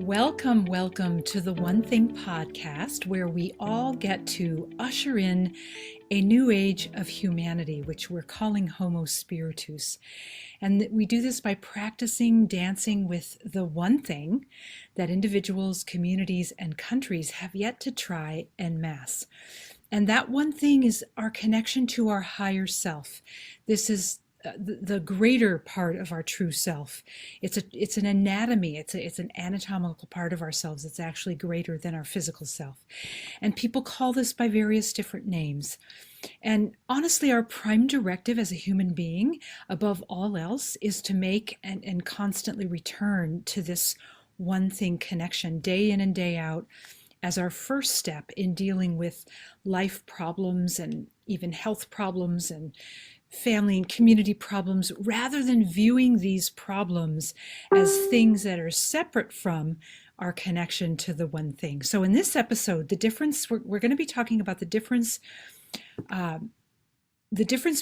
Welcome to the One Thing podcast, where we all get to usher in a new age of humanity, which we're calling Homo Spiritus. And we do this by practicing dancing with the one thing that individuals, communities, and countries have yet to try en masse. And that one thing is our connection to our higher self. This is the greater part of our true self. It's an anatomy. It's an anatomical part of ourselves. It's actually greater than our physical self. And people call this by various different names. And honestly, our prime directive as a human being, above all else, is to make and constantly return to this one thing connection day in and day out as our first step in dealing with life problems and even health problems and family and community problems, rather than viewing these problems as things that are separate from our connection to the one thing. So in this episode, we're going to be talking about the difference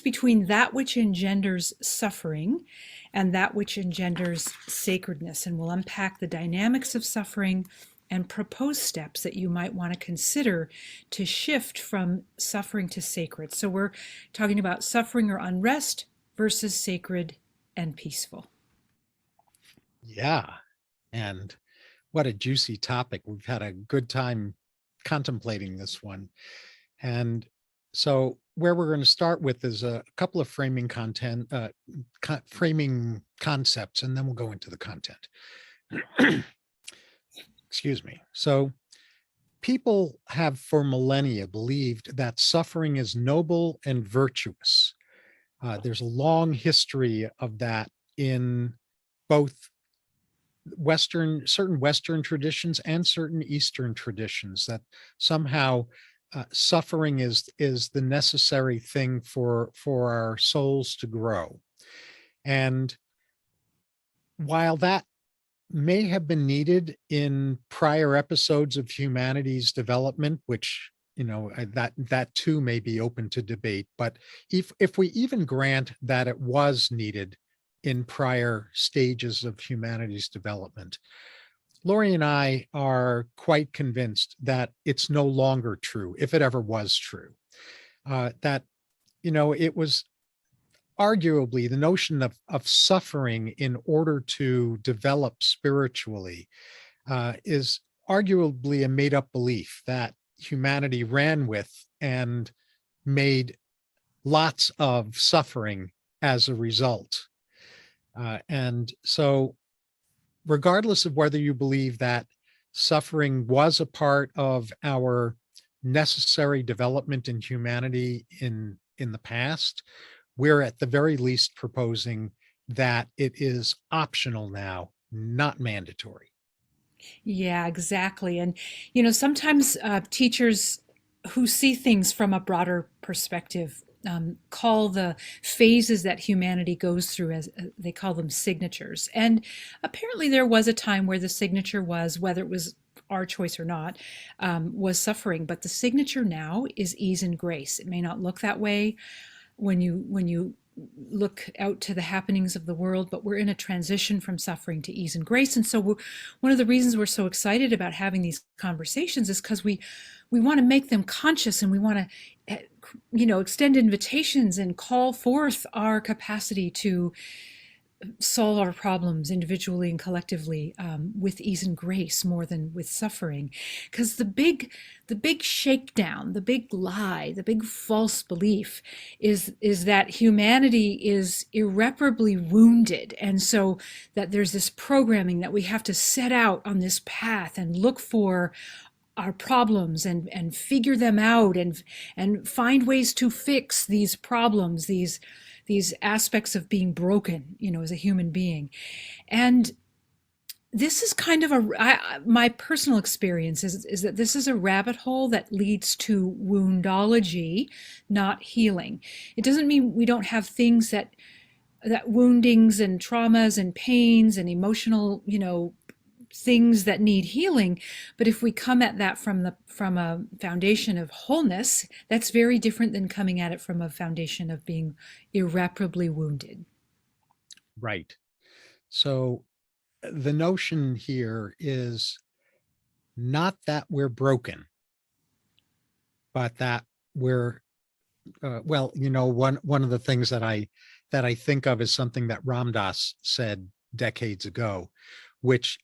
between that which engenders suffering and that which engenders sacredness. And we'll unpack the dynamics of suffering and propose steps that you might want to consider to shift from suffering to sacred. So we're talking about suffering or unrest versus sacred and peaceful. Yeah, and what a juicy topic. We've had a good time contemplating this one. And so where we're going to start with is a couple of framing concepts, and then we'll go into the content. Excuse me. So people have for millennia believed that suffering is noble and virtuous. There's a long history of that in both certain Western traditions and certain Eastern traditions, that somehow suffering is the necessary thing for our souls to grow. And while that may have been needed in prior episodes of humanity's development, which, that too may be open to debate. But if we even grant that it was needed in prior stages of humanity's development, Lori and I are quite convinced that it's no longer true, if it ever was true. That, it was arguably the notion of suffering in order to develop spiritually is arguably a made-up belief that humanity ran with and made lots of suffering as a result. And so regardless of whether you believe that suffering was a part of our necessary development in humanity in the past, we're at the very least proposing that it is optional now, not mandatory. Yeah, exactly. And, sometimes teachers who see things from a broader perspective call the phases that humanity goes through, as they call them, signatures. And apparently there was a time where the signature was, whether it was our choice or not, was suffering. But the signature now is ease and grace. It may not look that way when you look out to the happenings of the world, but we're in a transition from suffering to ease and grace. And so one of the reasons we're so excited about having these conversations is because we want to make them conscious, and we want to extend invitations and call forth our capacity to solve our problems individually and collectively with ease and grace more than with suffering. Because the big shakedown, the big lie, the big false belief is that humanity is irreparably wounded, and so that there's this programming that we have to set out on this path and look for our problems and figure them out and find ways to fix these problems, these aspects of being broken, as a human being. And this is kind of my personal experience is that this is a rabbit hole that leads to woundology, not healing. It doesn't mean we don't have things that woundings and traumas and pains and emotional, things that need healing. But if we come at that from a foundation of wholeness, that's very different than coming at it from a foundation of being irreparably wounded. Right. So the notion here is not that we're broken, but that we're well, one of the things that I think of is something that Ram Dass said decades ago, which,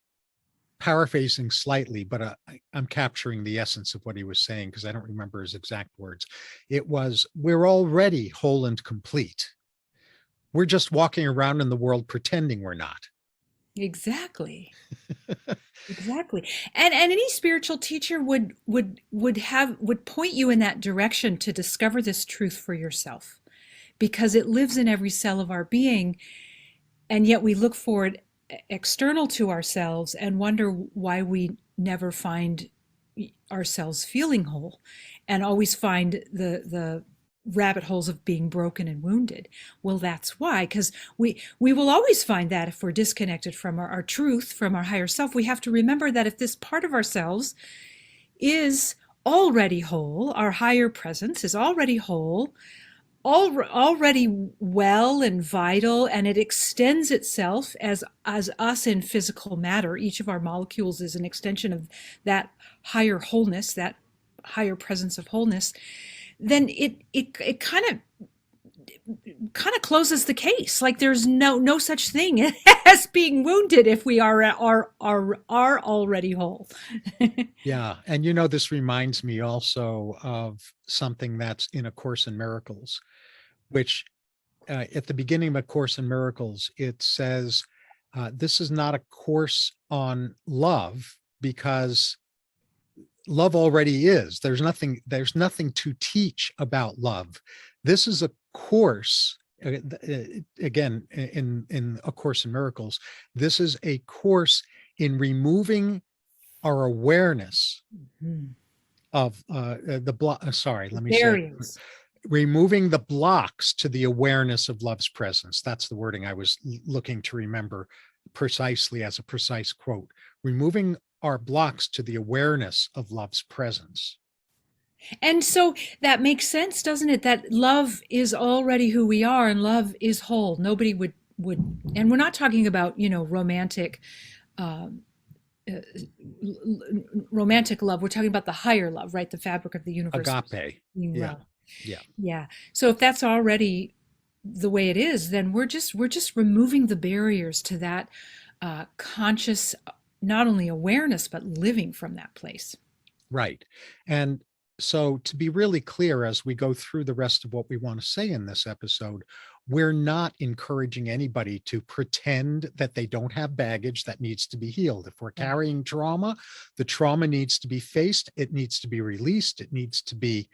paraphrasing slightly, but I'm capturing the essence of what he was saying because I don't remember his exact words. It was, we're already whole and complete. We're just walking around in the world pretending we're not. Exactly. Exactly. And any spiritual teacher would point you in that direction to discover this truth for yourself because it lives in every cell of our being, and yet we look for it external to ourselves and wonder why we never find ourselves feeling whole and always find the rabbit holes of being broken and wounded. Well, that's why, because we will always find that if we're disconnected from our truth, from our higher self. We have to remember that if this part of ourselves is already whole, our higher presence is already whole, already well and vital, and it extends itself as us in physical matter. Each of our molecules is an extension of that higher wholeness, that higher presence of wholeness. Then it kind of closes the case. Like there's no such thing as being wounded if we are already whole. Yeah. And this reminds me also of something that's in A Course in Miracles, which at the beginning of A Course in Miracles, it says, this is not a course on love because love already is. There's nothing to teach about love. This is a course, again, in A Course in Miracles, this is a course in removing our awareness of the block. Sorry, let me say, removing the blocks to the awareness of love's presence. That's the wording I was looking to remember precisely as a precise quote. Removing our blocks to the awareness of love's presence. And so that makes sense, doesn't it? That love is already who we are and love is whole. Nobody would, and we're not talking about, romantic, romantic love. We're talking about the higher love, right? The fabric of the universe. Agape. Yeah. Love. Yeah. Yeah. So if that's already the way it is, then we're just removing the barriers to that conscious, not only awareness, but living from that place. Right. And so to be really clear, as we go through the rest of what we want to say in this episode, we're not encouraging anybody to pretend that they don't have baggage that needs to be healed. If we're carrying trauma, the trauma needs to be faced. It needs to be released. It needs to be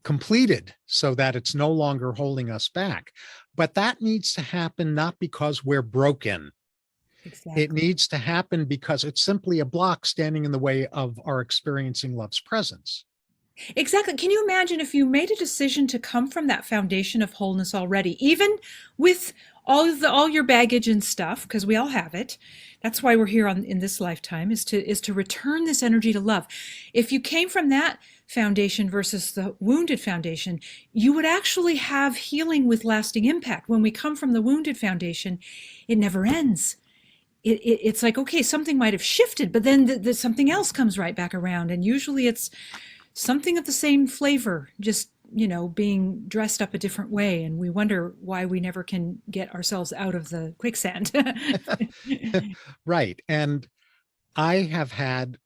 completed so that it's no longer holding us back. But that needs to happen not because we're broken. Exactly. It needs to happen because it's simply a block standing in the way of our experiencing love's presence. Exactly. Can you imagine if you made a decision to come from that foundation of wholeness already, even with all your baggage and stuff, because we all have it. That's why we're here in this lifetime, is to return this energy to love. If you came from that foundation versus the wounded foundation, you would actually have healing with lasting impact. When we come from the wounded foundation, it never ends. It's like, okay, something might have shifted, but then something else comes right back around. And usually it's something of the same flavor, just, being dressed up a different way. And we wonder why we never can get ourselves out of the quicksand. Right. And I have had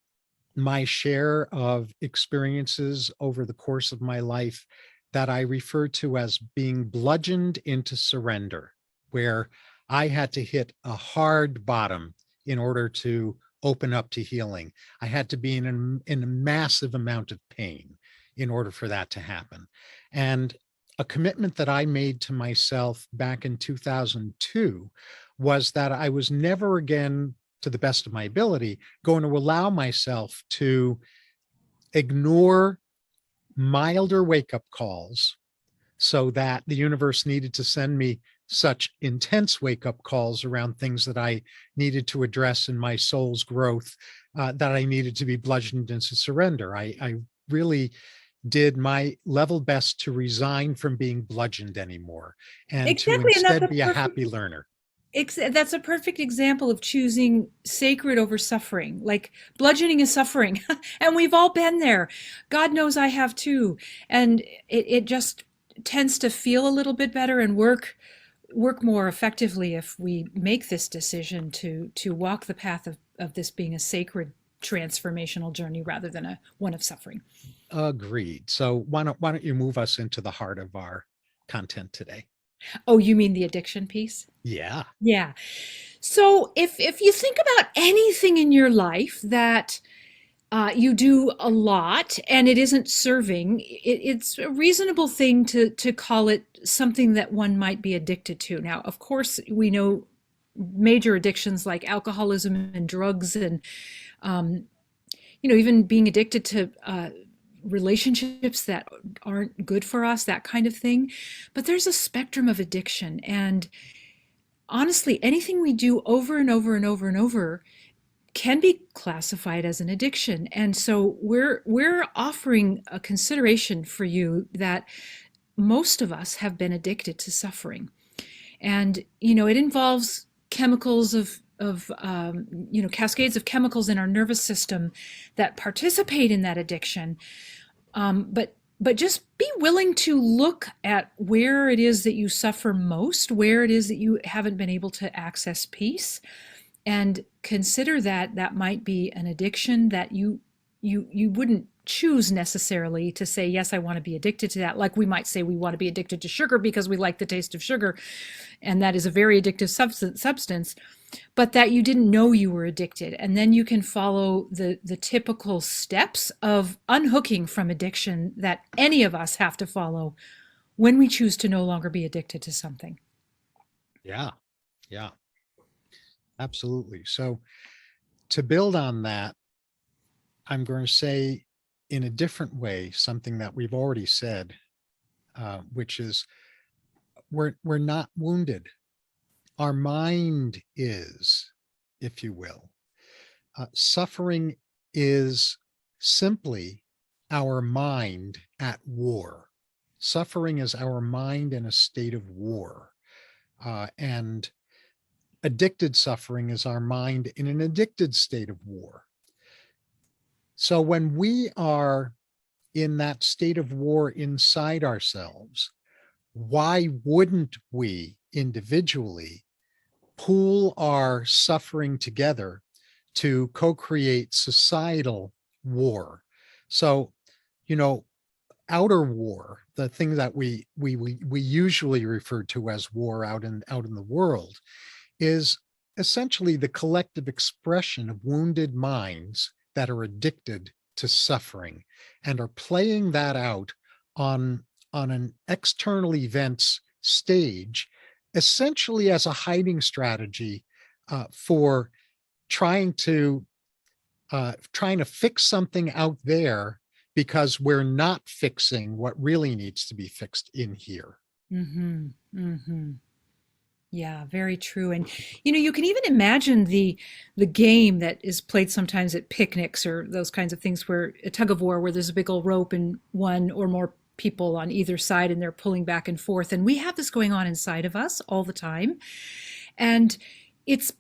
my share of experiences over the course of my life that I refer to as being bludgeoned into surrender, where I had to hit a hard bottom in order to open up to healing. I had to be in a massive amount of pain in order for that to happen. And a commitment that I made to myself back in 2002 was that I was never again, to the best of my ability, going to allow myself to ignore milder wake-up calls so that the universe needed to send me such intense wake-up calls around things that I needed to address in my soul's growth, that I needed to be bludgeoned into surrender. I really did my level best to resign from being bludgeoned anymore and to Exactly, and that's instead be a happy learner. That's a perfect example of choosing sacred over suffering. Like bludgeoning is suffering, and we've all been there. God knows I have too. And it just tends to feel a little bit better and work more effectively if we make this decision to walk the path of this being a sacred transformational journey rather than a one of suffering. Agreed. So why don't you move us into the heart of our content today? Oh, you mean the addiction piece? Yeah. Yeah. So if you think about anything in your life that you do a lot and it isn't serving, it's a reasonable thing to call it something that one might be addicted to. Now, of course, we know major addictions like alcoholism and drugs and um, even being addicted to relationships that aren't good for us, that kind of thing. But there's a spectrum of addiction, and honestly, anything we do over and over and over and over can be classified as an addiction. And so we're offering a consideration for you that most of us have been addicted to suffering. And it involves chemicals of cascades of chemicals in our nervous system that participate in that addiction. But just be willing to look at where it is that you suffer most, where it is that you haven't been able to access peace, and consider that that might be an addiction that you wouldn't choose necessarily to say, yes, I want to be addicted to that. Like we might say we want to be addicted to sugar because we like the taste of sugar, and that is a very addictive substance, but that you didn't know you were addicted. And then you can follow the typical steps of unhooking from addiction that any of us have to follow when we choose to no longer be addicted to something. Yeah. Yeah. Absolutely. So to build on that, I'm going to say in a different way something that we've already said, which is we're not wounded. Our mind is, if you will. Suffering is simply our mind at war. Suffering is our mind in a state of war. And addicted suffering is our mind in an addicted state of war. So when we are in that state of war inside ourselves, why wouldn't we individually pool our suffering together to co-create societal war? So, you know, outer war, the thing that we usually refer to as war out in the world, is essentially the collective expression of wounded minds that are addicted to suffering and are playing that out on an external events stage, essentially as a hiding strategy for trying to fix something out there because we're not fixing what really needs to be fixed in here. Mm-hmm. Mm-hmm. Yeah, very true. And you can even imagine the game that is played sometimes at picnics or those kinds of things where a tug of war where there's a big old rope and one or more people on either side and they're pulling back and forth. And we have this going on inside of us all the time. And it's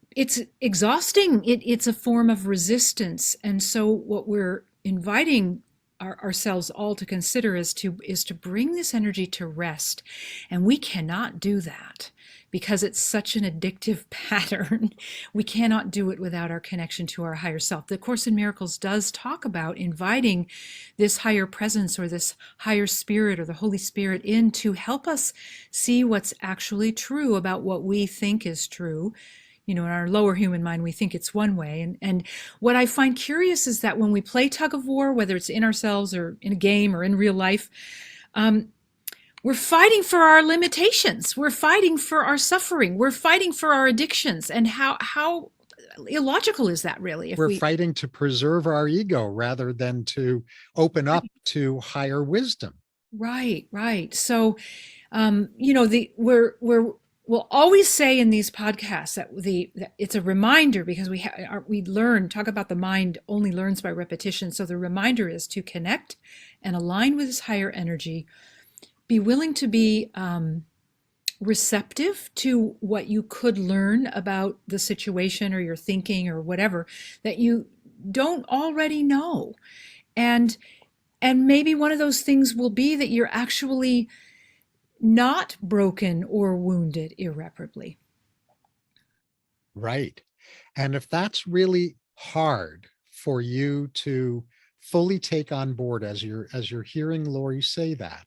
exhausting. It's a form of resistance. And so what we're inviting ourselves all to consider is to bring this energy to rest. And we cannot do that because it's such an addictive pattern. We cannot do it without our connection to our higher self. The Course in Miracles does talk about inviting this higher presence or this higher spirit or the Holy Spirit in to help us see what's actually true about what we think is true. In our lower human mind, we think it's one way. And what I find curious is that when we play tug of war, whether it's in ourselves or in a game or in real life, we're fighting for our limitations. We're fighting for our suffering. We're fighting for our addictions. And how illogical is that really? If We're we fighting to preserve our ego rather than to open up to higher wisdom. Right. So, we'll always say in these podcasts that it's a reminder because we talk about the mind only learns by repetition. So the reminder is to connect and align with this higher energy. Be willing to be receptive to what you could learn about the situation or your thinking or whatever that you don't already know. And maybe one of those things will be that you're actually not broken or wounded irreparably. Right. And if that's really hard for you to fully take on board as you're hearing Lori say that,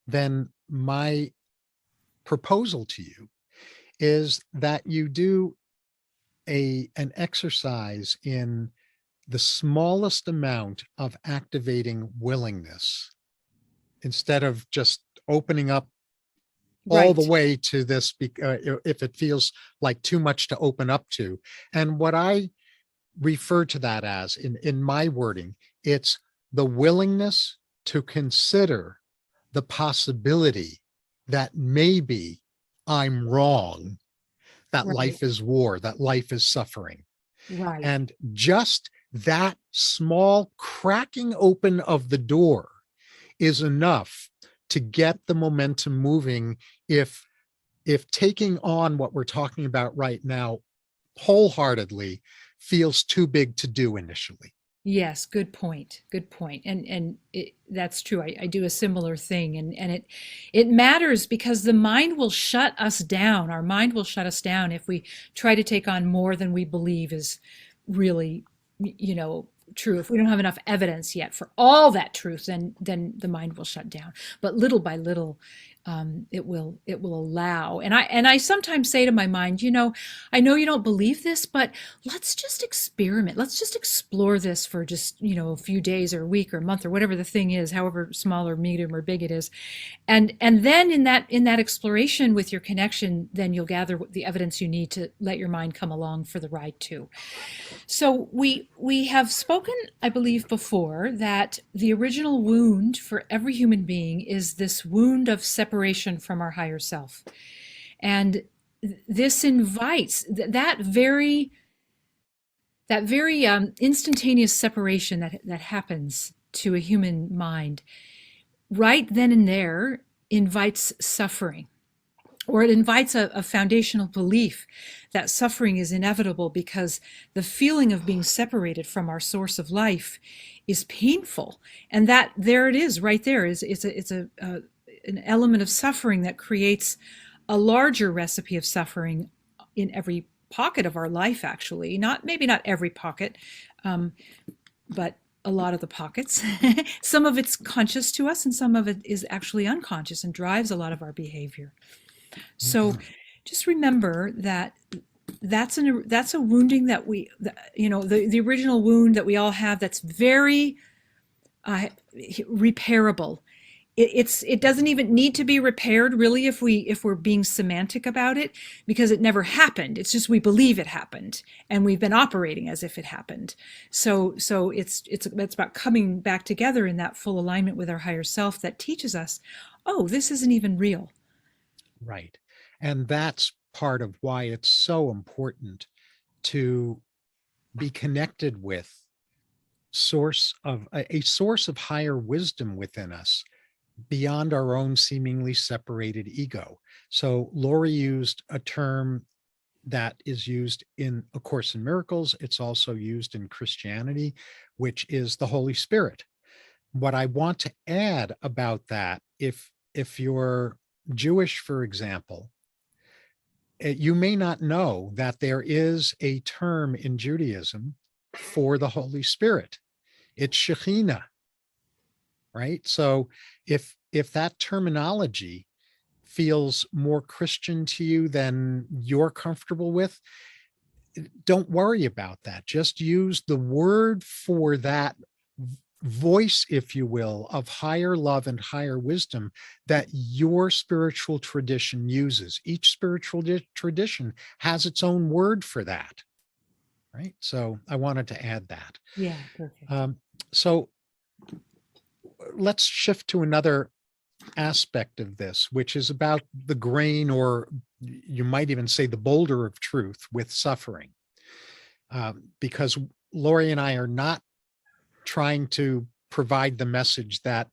then my proposal to you is that you do a an exercise in the smallest amount of activating willingness instead of just opening up all the Right. way to this if it feels like too much to open up to. And what I refer to that as in my wording, it's the willingness to consider the possibility that maybe I'm wrong, that Right. life is war, that life is suffering. Right. And just that small cracking open of the door is enough to get the momentum moving if taking on what we're talking about right now wholeheartedly feels too big to do initially. Yes, good point. Good point. And that's true. I do a similar thing, and it matters because the mind will shut us down. Our mind will shut us down if we try to take on more than we believe is really, you know, true. If we don't have enough evidence yet for all that truth, then the mind will shut down. But little by little, it will allow. And I sometimes say to my mind, I know you don't believe this, but let's just experiment. Let's just explore this for just, a few days or a week or a month or whatever the thing is, however small or medium or big it is. And then in that exploration with your connection, then you'll gather the evidence you need to let your mind come along for the ride too. So we have spoken, I believe, before that the original wound for every human being is this wound of separation from our higher self. And this invites that very instantaneous separation that happens to a human mind right then and there invites suffering, or it invites a foundational belief that suffering is inevitable because the feeling of being separated from our source of life is painful. And that there it is right there is an element of suffering that creates a larger recipe of suffering in every pocket of our life, actually. Maybe not every pocket, but a lot of the pockets. Some of it's conscious to us and some of it is actually unconscious and drives a lot of our behavior. So Mhm. just remember that that's a wounding that the original wound that we all have, that's very uh, repairable. It doesn't even need to be repaired really if we're being semantic about it, because it never happened. It's just we believe it happened and we've been operating as if it happened. So it's about coming back together in that full alignment with our higher self that teaches us, oh, this isn't even real. Right. And that's part of why it's so important to be connected with a source of higher wisdom within us beyond our own seemingly separated ego. So Lori used a term that is used in A Course in Miracles. It's also used in Christianity, which is the Holy Spirit. What I want to add about that, if you're Jewish, for example, you may not know that there is a term in Judaism for the Holy Spirit. It's Shekhinah, right? So if that terminology feels more Christian to you than you're comfortable with, don't worry about that. Just use the word for that voice, if you will, of higher love and higher wisdom that your spiritual tradition uses. Each spiritual tradition has its own word for that, right? So I wanted to add that. Yeah, perfect. Um, so let's shift to another aspect of this, which is about the grain, or you might even say the boulder of truth with suffering. Because Lori and I are not trying to provide the message that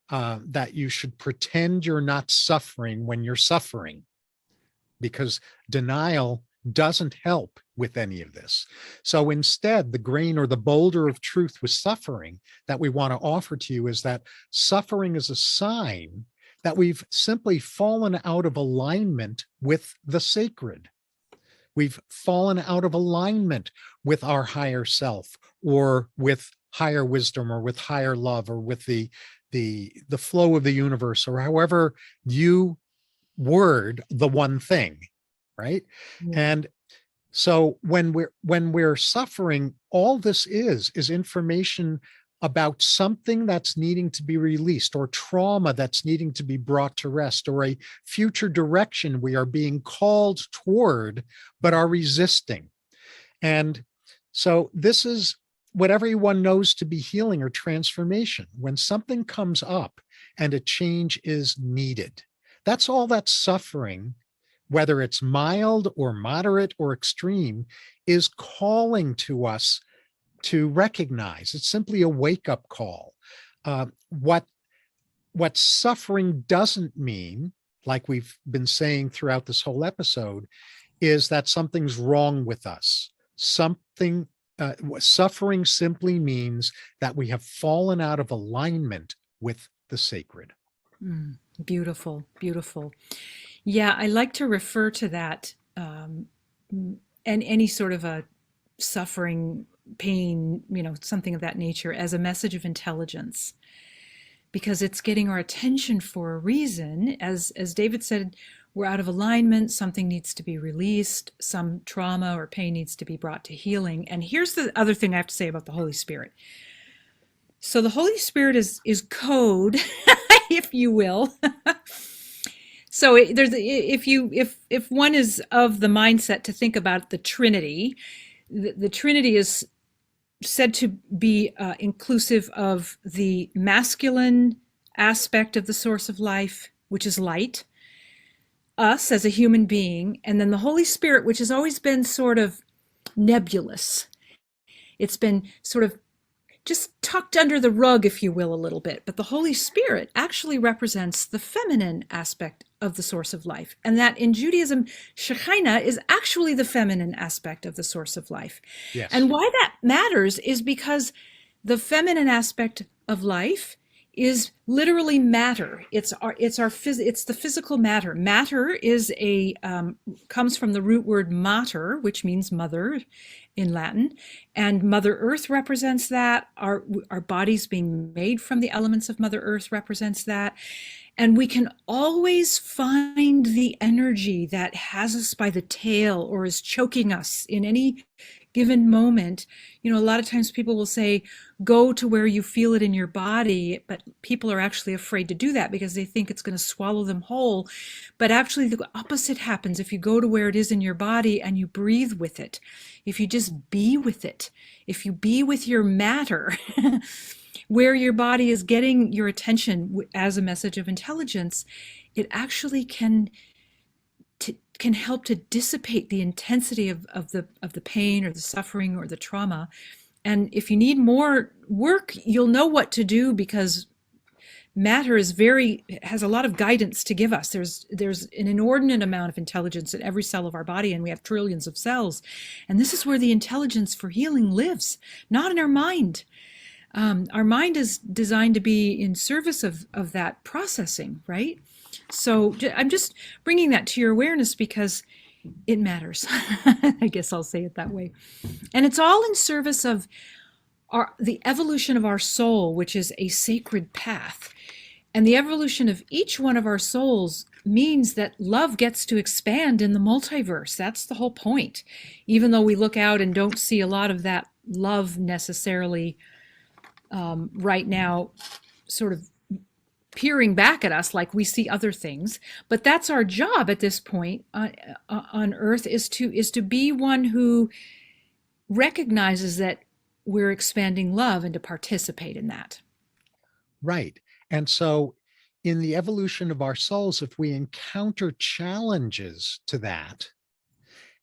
that you should pretend you're not suffering when you're suffering. because denial doesn't help with any of this. So instead, the grain or the boulder of truth with suffering that we want to offer to you is that suffering is a sign that we've simply fallen out of alignment with the sacred. We've fallen out of alignment with our higher self, or with higher wisdom, or with higher love, or with the flow of the universe, or however you word the one thing, right? Yeah. And so when we're suffering, all this is information about something that's needing to be released, or trauma that's needing to be brought to rest, or a future direction we are being called toward but are resisting. And so this is what everyone knows to be healing or transformation. When something comes up and a change is needed, that's all that suffering, whether it's mild or moderate or extreme, is calling to us to recognize. It's simply a wake-up call. What suffering doesn't mean, like we've been saying throughout this whole episode, is that something's wrong with us. Suffering simply means that we have fallen out of alignment with the sacred. Beautiful, beautiful. Yeah, I like to refer to that, and any sort of a suffering, pain, something of that nature, as a message of intelligence, because it's getting our attention for a reason. As David said, we're out of alignment, something needs to be released, some trauma or pain needs to be brought to healing. And here's the other thing I have to say about the Holy Spirit. So the Holy Spirit is code, if you will. So if one is of the mindset to think about the Trinity, the Trinity is said to be inclusive of the masculine aspect of the source of life, which is light, us as a human being, and then the Holy Spirit, which has always been sort of nebulous. It's been sort of just tucked under the rug, if you will, a little bit. But the Holy Spirit actually represents the feminine aspect of the source of life. And that in Judaism, Shekinah is actually the feminine aspect of the source of life. Yes. And why that matters is because the feminine aspect of life is literally matter. It's the physical matter. Matter is comes from the root word mater, which means mother in Latin, and Mother Earth represents that. Our bodies being made from the elements of Mother Earth represents that. And we can always find the energy that has us by the tail or is choking us in any given moment. A lot of times people will say, go to where you feel it in your body, but people are actually afraid to do that because they think it's going to swallow them whole. But actually the opposite happens if you go to where it is in your body and you breathe with it. If you just be with it, if you be with your matter, where your body is getting your attention as a message of intelligence, it actually can help to dissipate the intensity of the pain or the suffering or the trauma. And if you need more work, you'll know what to do, because matter has a lot of guidance to give us. There's an inordinate amount of intelligence in every cell of our body, and we have trillions of cells. And this is where the intelligence for healing lives, not in our mind. Our mind is designed to be in service of that processing, right? So I'm just bringing that to your awareness because it matters. I guess I'll say it that way. And it's all in service of the evolution of our soul, which is a sacred path. And the evolution of each one of our souls means that love gets to expand in the multiverse. That's the whole point. Even though we look out and don't see a lot of that love necessarily right now, sort of peering back at us like we see other things. But that's our job at this point on Earth, is to be one who recognizes that we're expanding love and to participate in that. Right. And so in the evolution of our souls, if we encounter challenges to that,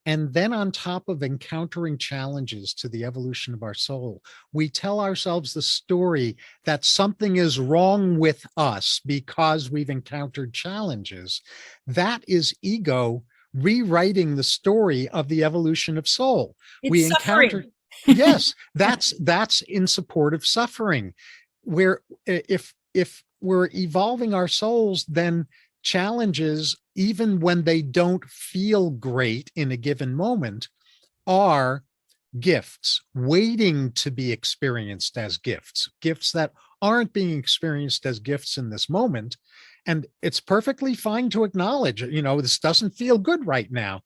and then on top of encountering challenges to the evolution of our soul, we tell ourselves the story that something is wrong with us because we've encountered challenges, that is ego rewriting the story of the evolution of soul. It's We encounter, suffering. yes, that's in support of suffering. Where if we're evolving our souls, then challenges, even when they don't feel great in a given moment, are gifts waiting to be experienced as gifts, gifts that aren't being experienced as gifts in this moment. And it's perfectly fine to acknowledge, this doesn't feel good right now,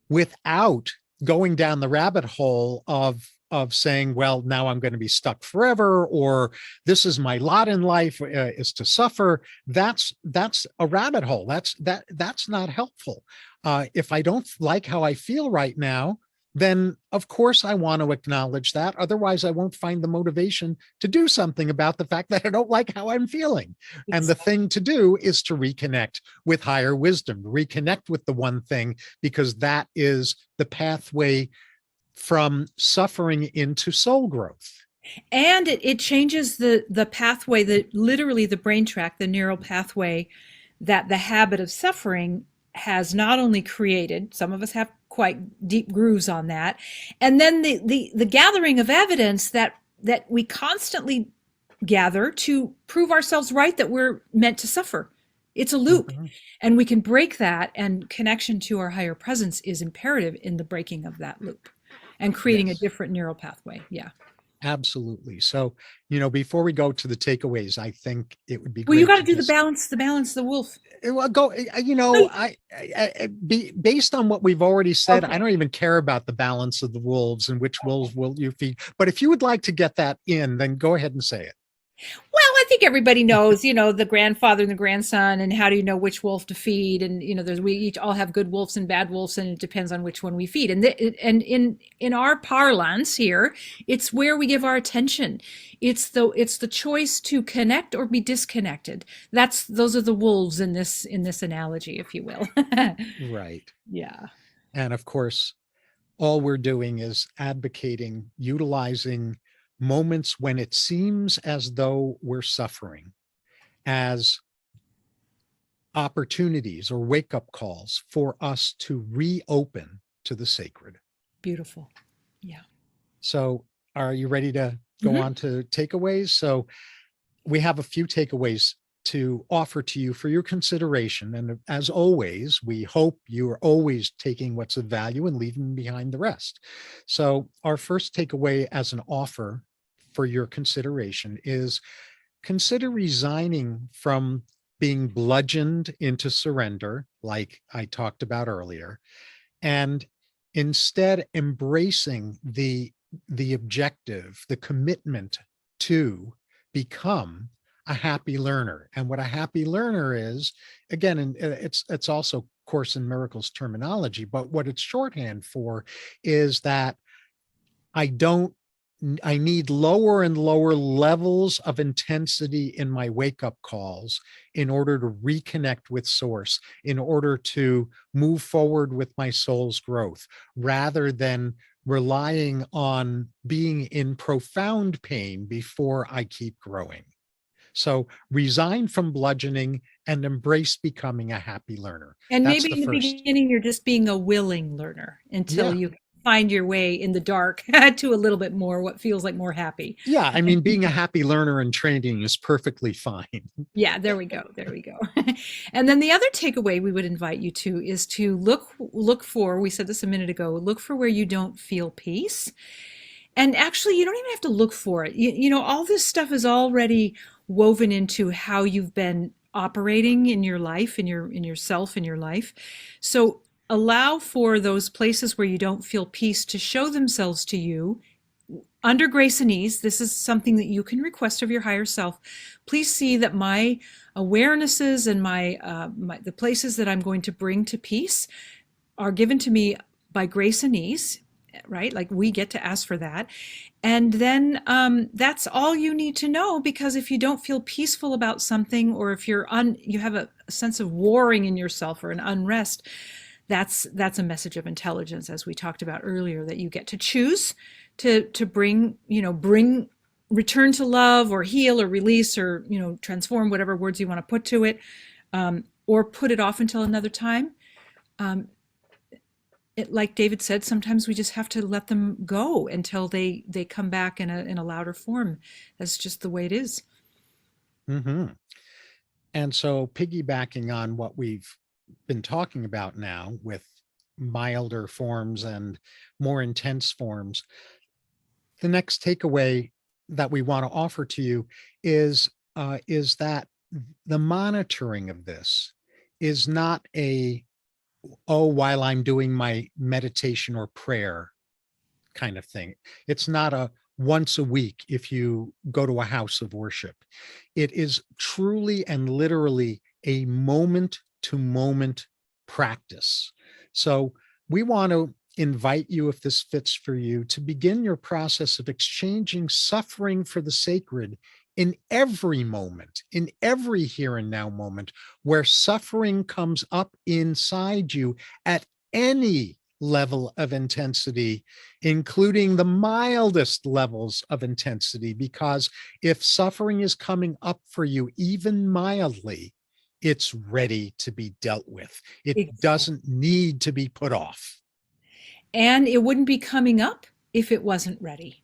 without going down the rabbit hole of saying, well, now I'm going to be stuck forever, or this is my lot in life, is to suffer. That's a rabbit hole. That's not helpful. If I don't like how I feel right now, then of course I want to acknowledge that. Otherwise, I won't find the motivation to do something about the fact that I don't like how I'm feeling. And the thing to do is to reconnect with higher wisdom, reconnect with the one thing, because that is the pathway from suffering into soul growth. And it changes the pathway, that literally the brain track, the neural pathway that the habit of suffering has not only created. Some of us have quite deep grooves on that. And then the gathering of evidence that we constantly gather to prove ourselves right, that we're meant to suffer. It's a loop. Mhm. And we can break that, and connection to our higher presence is imperative in the breaking of that loop and creating a Yes. different neural pathway. Yeah. Absolutely. So, before we go to the takeaways, I think it would be Well, you great got to to do just the balance, the wolf. well, go. Based on what we've already said, I Okay. don't even care about the balance of the wolves and which wolves will you feed. But if you would like to get that in, then go ahead and say it. Well, I think everybody knows, the grandfather and the grandson, and how do you know which wolf to feed? And we each all have good wolves and bad wolves, and it depends on which one we feed. And in our parlance here, it's where we give our attention. It's the choice to connect or be disconnected. Those are the wolves in this analogy, if you will. Right. Yeah, And of course, all we're doing is advocating utilizing moments when it seems as though we're suffering as opportunities or wake up calls for us to reopen to the sacred. beautiful. Yeah. So, are you ready to go Mhm. on to takeaways? So, we have a few takeaways to offer to you for your consideration. And as always, we hope you are always taking what's of value and leaving behind the rest. So, our first takeaway as an offer for your consideration is consider resigning from being bludgeoned into surrender, like I talked about earlier, and instead embracing the objective, the commitment to become a happy learner. And what a happy learner is, again, and it's also Course in Miracles terminology, but what it's shorthand for is that I don't I need lower and lower levels of intensity in my wake up calls in order to reconnect with source, in order to move forward with my soul's growth, rather than relying on being in profound pain before I keep growing. So resign from bludgeoning and embrace becoming a happy learner. And That's maybe the in the first. beginning, you're just being a willing learner until Yeah. you find your way in the dark to a little bit more what feels like more happy. Yeah. I mean, being a happy learner in training is perfectly fine. Yeah, there we go. There we go. And then the other takeaway we would invite you to is to look for, we said this a minute ago, look for where you don't feel peace. And actually, you don't even have to look for it. All this stuff is already woven into how you've been operating in your life, in yourself, in your life. So allow for those places where you don't feel peace to show themselves to you under grace and ease. This is something that you can request of your higher self. Please see that my awarenesses and the places that I'm going to bring to peace are given to me by grace and ease, right? Like we get to ask for that. And then that's all you need to know, because if you don't feel peaceful about something, or if you have a sense of warring in yourself or an unrest, that's a message of intelligence, as we talked about earlier, that you get to choose to bring return to love, or heal, or release, or transform, whatever words you want to put to it, or put it off until another time. like David said, sometimes we just have to let them go until they come back in a louder form. That's just the way it is. Hmm. And so, piggybacking on what we've been talking about now with milder forms and more intense forms, the next takeaway that we want to offer to you is that the monitoring of this is not a, oh, while I'm doing my meditation or prayer kind of thing. It's not a once a week if you go to a house of worship. It is truly and literally a moment to moment practice. So we want to invite you, if this fits for you, to begin your process of exchanging suffering for the sacred in every moment, in every here and now moment where suffering comes up inside you at any level of intensity, including the mildest levels of intensity, because if suffering is coming up for you, even mildly, it's ready to be dealt with. It Exactly. doesn't need to be put off. And it wouldn't be coming up if it wasn't ready.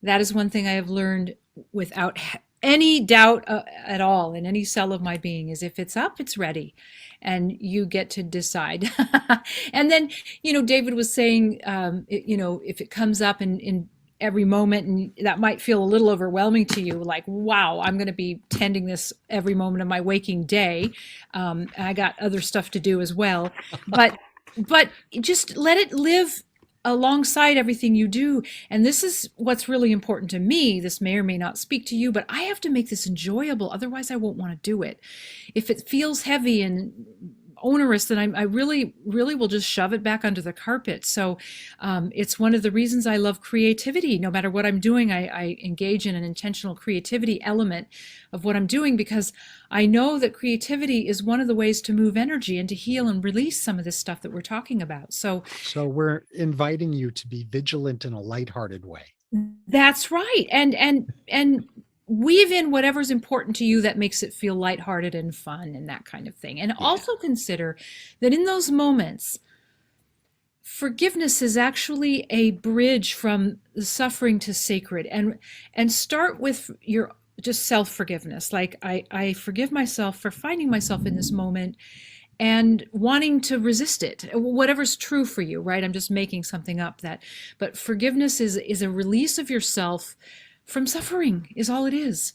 That is one thing I have learned without any doubt at all in any cell of my being is if it's up, it's ready. And you get to decide. And then, David was saying, if it comes up in every moment, and that might feel a little overwhelming to you, like, wow, I'm going to be tending this every moment of my waking day. I got other stuff to do as well. But just let it live alongside everything you do. And this is what's really important to me. This may or may not speak to you, but I have to make this enjoyable. Otherwise, I won't want to do it. If it feels heavy and onerous, then I really, really will just shove it back under the carpet. So it's one of the reasons I love creativity. No matter what I'm doing, I engage in an intentional creativity element of what I'm doing because I know that creativity is one of the ways to move energy and to heal and release some of this stuff that we're talking about. So So we're inviting you to be vigilant in a lighthearted way. that's right. And weave in whatever's important to you that makes it feel lighthearted and fun and that kind of thing. And Yeah. also consider that in those moments, forgiveness is actually a bridge from the suffering to sacred. And start with your just self-forgiveness. Like I forgive myself for finding myself in this moment and wanting to resist it, whatever's true for you, right? I'm just making something up that, but forgiveness is a release of yourself from suffering is all it is.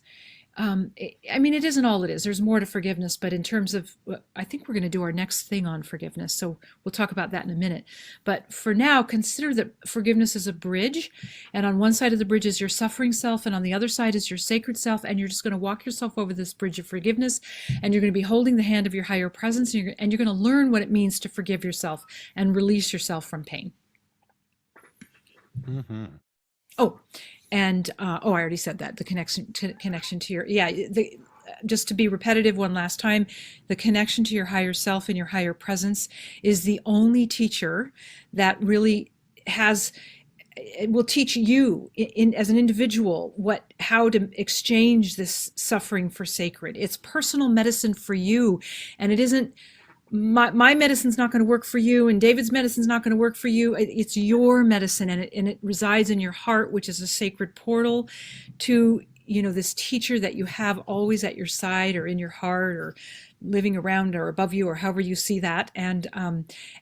I mean, it isn't all it is. There's more to forgiveness, but in terms of, I think we're going to do our next thing on forgiveness. So we'll talk about that in a minute. But for now, consider that forgiveness is a bridge. And on one side of the bridge is your suffering self, and on the other side is your sacred self. And you're just going to walk yourself over this bridge of forgiveness. And you're going to be holding the hand of your higher presence. And you're going to learn what it means to forgive yourself and release yourself from pain. Hmm. Oh, and I already said that the connection to your just to be repetitive one last time, the connection to your higher self and your higher presence is the only teacher that really has it will teach you as an individual how to exchange this suffering for sacred. It's personal medicine for you, and it isn't my medicine's not going to work for you and David's medicine's not going to work for you. It's your medicine, and it resides in your heart, which is a sacred portal to this teacher that you have always at your side or in your heart or living around or above you or however you see that. And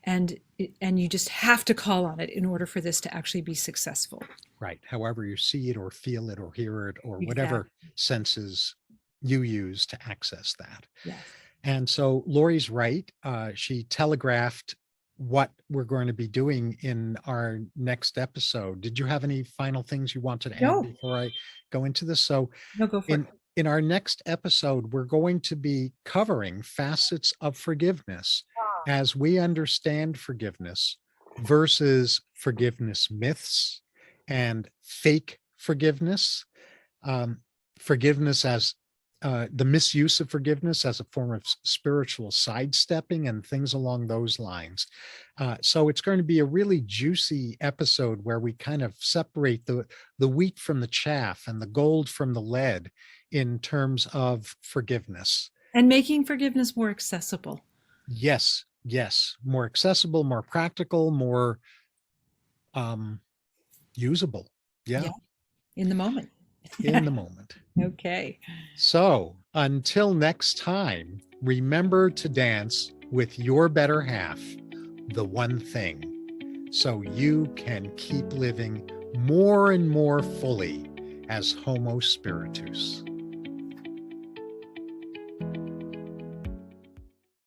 and you just have to call on it in order for this to actually be successful. Right. However you see it or feel it or hear it or whatever Exactly. senses you use to access that. Yes. And so Lori's right. She telegraphed what we're going to be doing in our next episode. Did you have any final things you wanted to add No, before I go into this? So no, go for it. in our next episode, we're going to be covering facets of forgiveness as we understand forgiveness versus forgiveness myths and fake forgiveness, um, forgiveness as the misuse of forgiveness as a form of spiritual sidestepping and things along those lines. So it's going to be a really juicy episode where we kind of separate the wheat from the chaff and the gold from the lead in terms of forgiveness. And making forgiveness more accessible. Yes, Yes, more accessible, more practical, more um, usable. Yeah, Yeah, in the moment. in the moment. Okay. So until next time, remember to dance with your better half, the one thing, so you can keep living more and more fully as Homo Spiritus.